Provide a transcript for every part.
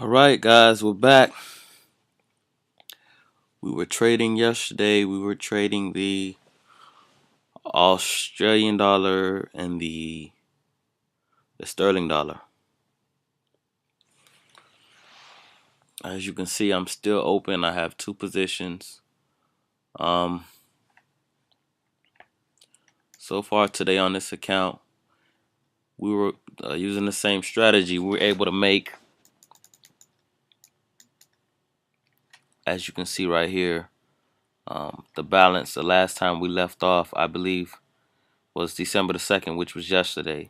Alright guys, we're back. We were trading yesterday. We were trading the Australian dollar and the sterling dollar. As you can see, I'm still open. I have two positions. So far today on this account, we were using the same strategy. We were able to make, as you can see right here, the balance. The last time we left off, I believe, was December the 2nd, which was yesterday.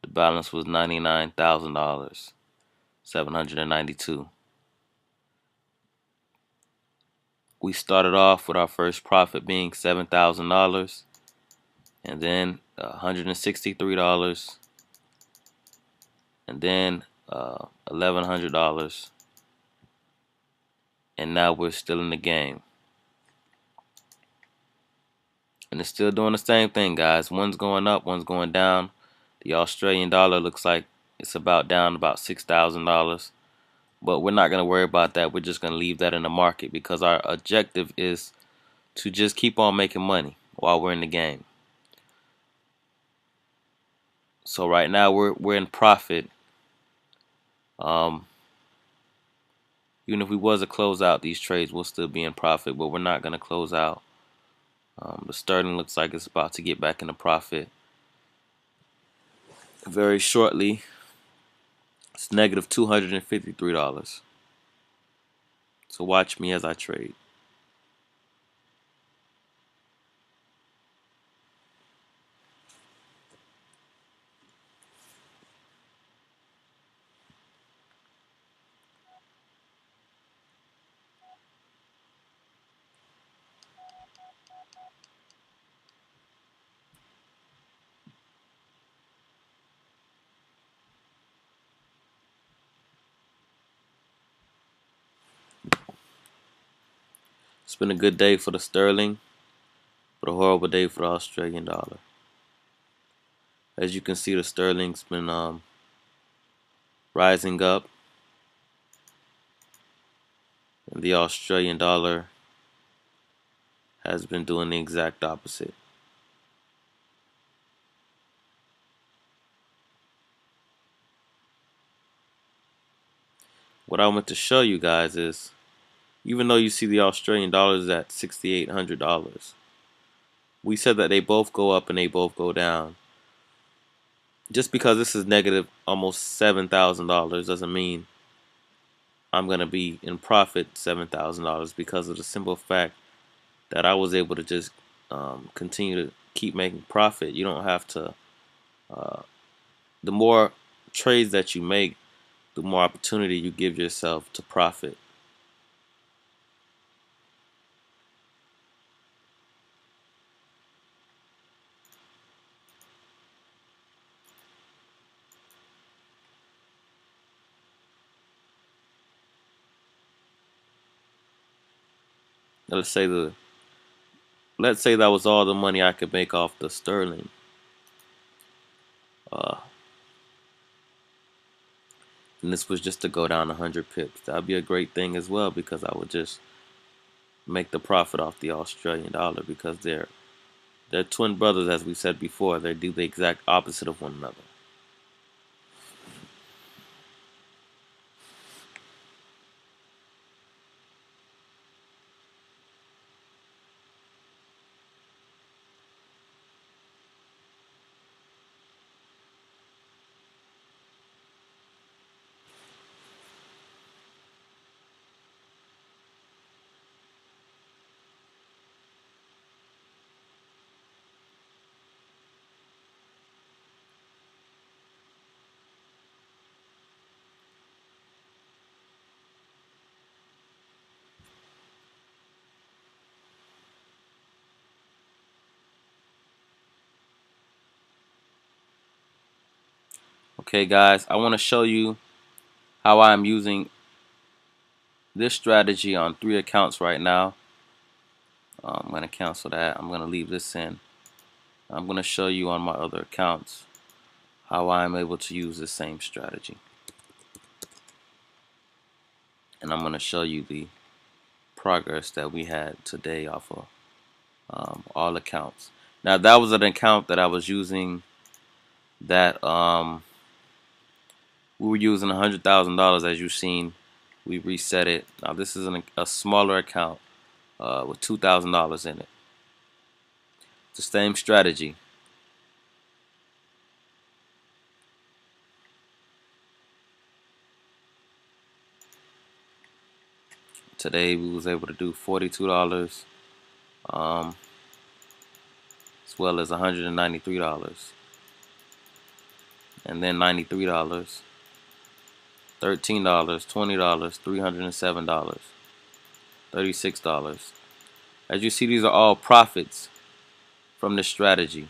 The balance was $99,000, 792. We started off with our first profit being $7,000, and then $163, and then $1,100, and now we're still in the game. And it's still doing the same thing, guys. One's going up, one's going down. The Australian dollar looks like it's about down about $6,000. But we're not going to worry about that. We're just going to leave that in the market because our objective is to just keep on making money while we're in the game. So right now we're in profit. Even if we was to close out these trades, we'll still be in profit, but we're not going to close out. The sterling looks like it's about to get back into profit very shortly. It's negative $253. So watch me as I trade. It's been a good day for the sterling, but a horrible day for the Australian dollar. As you can see, the sterling's been rising up, and the Australian dollar has been doing the exact opposite. What I want to show you guys is, even though you see the Australian dollar is at $6,800, we said that they both go up and they both go down. Just because this is negative almost $7,000 doesn't mean I'm going to be in profit $7,000, because of the simple fact that I was able to just continue to keep making profit. You don't have to, the more trades that you make, the more opportunity you give yourself to profit. Let's say that was all the money I could make off the sterling. Uh, and this was just to go down 100 pips. That'd be a great thing as well, because I would just make the profit off the Australian dollar, because they're twin brothers, as we said before. They do the exact opposite of one another. Okay, guys, I want to show you how I'm using this strategy on 3 accounts right now. I'm going to cancel that. I'm going to leave this in. I'm going to show you on my other accounts how I'm able to use the same strategy. and I'm going to show you the progress that we had today off of all accounts. Now that was an account that I was using that we were using $100,000. As you've seen, we reset it. Now this is a smaller account with $2,000 in it. It's the same strategy. Today we was able to do $42 as well as $193, and then $93, $13, $20, $307, $36. As you see, these are all profits from this strategy.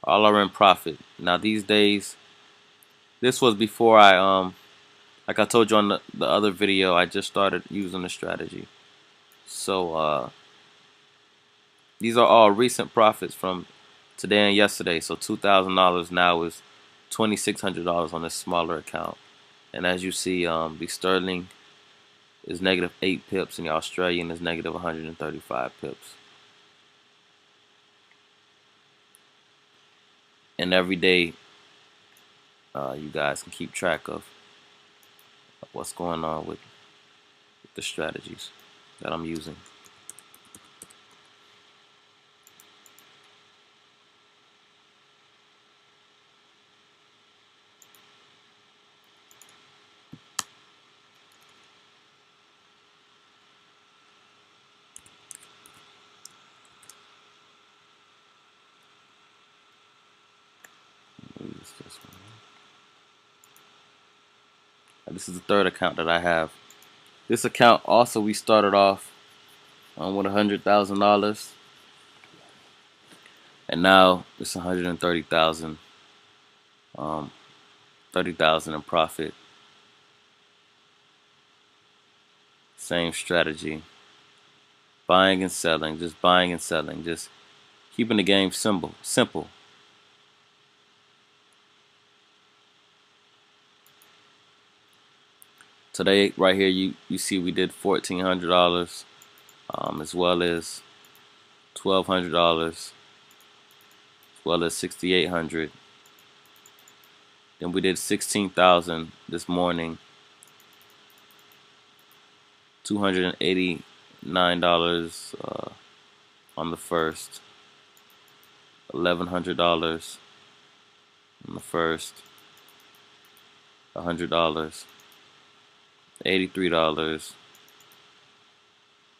All are in profit. Now these days, this was before like I told you on the other video, I just started using the strategy. So these are all recent profits from today and yesterday. So $2,000 now is $2,600 on this smaller account. And as you see, the sterling is negative 8 pips and the Australian is negative 135 pips. And every day, you guys can keep track of what's going on with the strategies that I'm using. Use this one. This is the third account that I have. This account also, we started off with $100,000, and now it's 130,000, 30,000 in profit. Same strategy, buying and selling, just buying and selling, just keeping the game simple. Today, right here, you see we did $1,400, as well as $1,200, as well as $6,800. Then we did 16,000 this morning, $289 on the first, $1,100 on the first, $100, $83,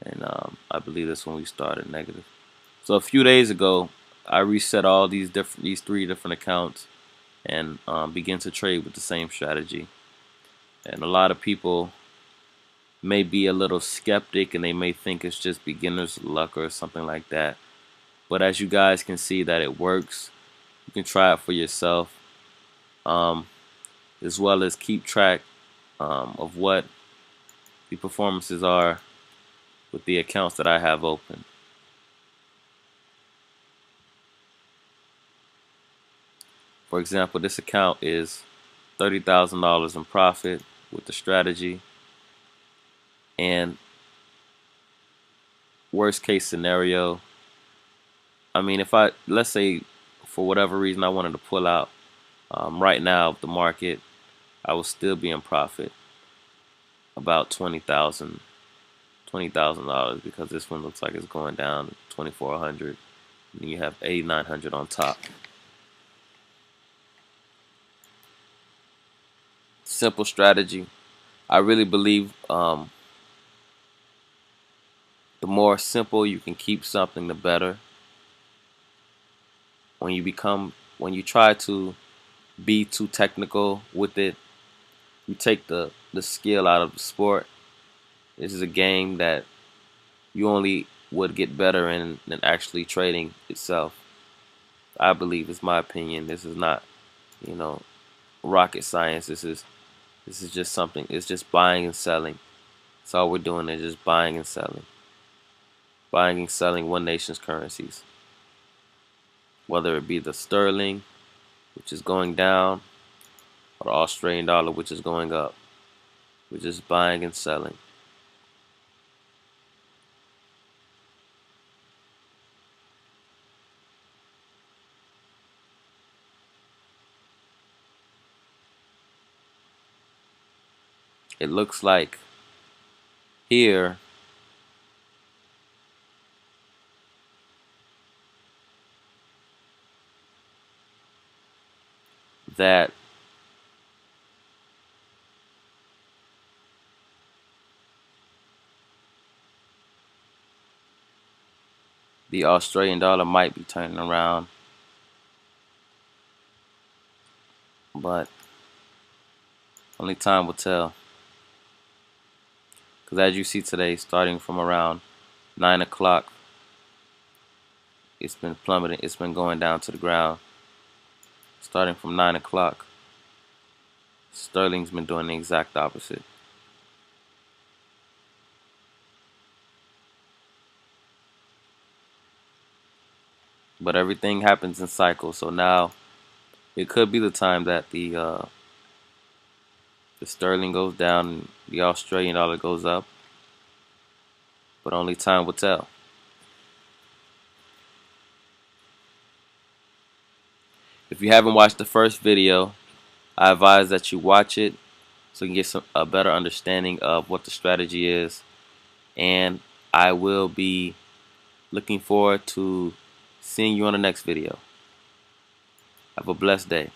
and I believe that's when we started negative. So a few days ago, I reset all these three different accounts and begin to trade with the same strategy. And a lot of people may be a little skeptic and they may think it's just beginner's luck or something like that. But as you guys can see that it works, you can try it for yourself, as well as keep track of what the performances are with the accounts that I have open. For example, this account is $30,000 in profit with the strategy, and worst case scenario, I mean, if let's say for whatever reason I wanted to pull out right now of the market, I will still be in profit about $20,000 because this one looks like it's going down to 2,400, and you have 8,900 on top. Simple strategy. I really believe the more simple you can keep something, the better. When you try to be too technical with it, you take the skill out of the sport. This is a game that you only would get better in than actually trading itself. I believe, it's my opinion. This is not, rocket science. This is just something. It's just buying and selling. That's all we're doing, is just buying and selling. Buying and selling one nation's currencies. Whether it be the sterling, which is going down, or the Australian dollar, which is going up. We're just buying and selling. It looks like here that the Australian dollar might be turning around, but only time will tell. Because as you see today, starting from around 9 o'clock, it's been plummeting. It's been going down to the ground. Starting from 9 o'clock, sterling's been doing the exact opposite. But everything happens in cycles, so now it could be the time that the sterling goes down and the Australian dollar goes up, but only time will tell. If you haven't watched the first video, I advise that you watch it so you can get a better understanding of what the strategy is. And I will be looking forward to seeing you on the next video. Have a blessed day.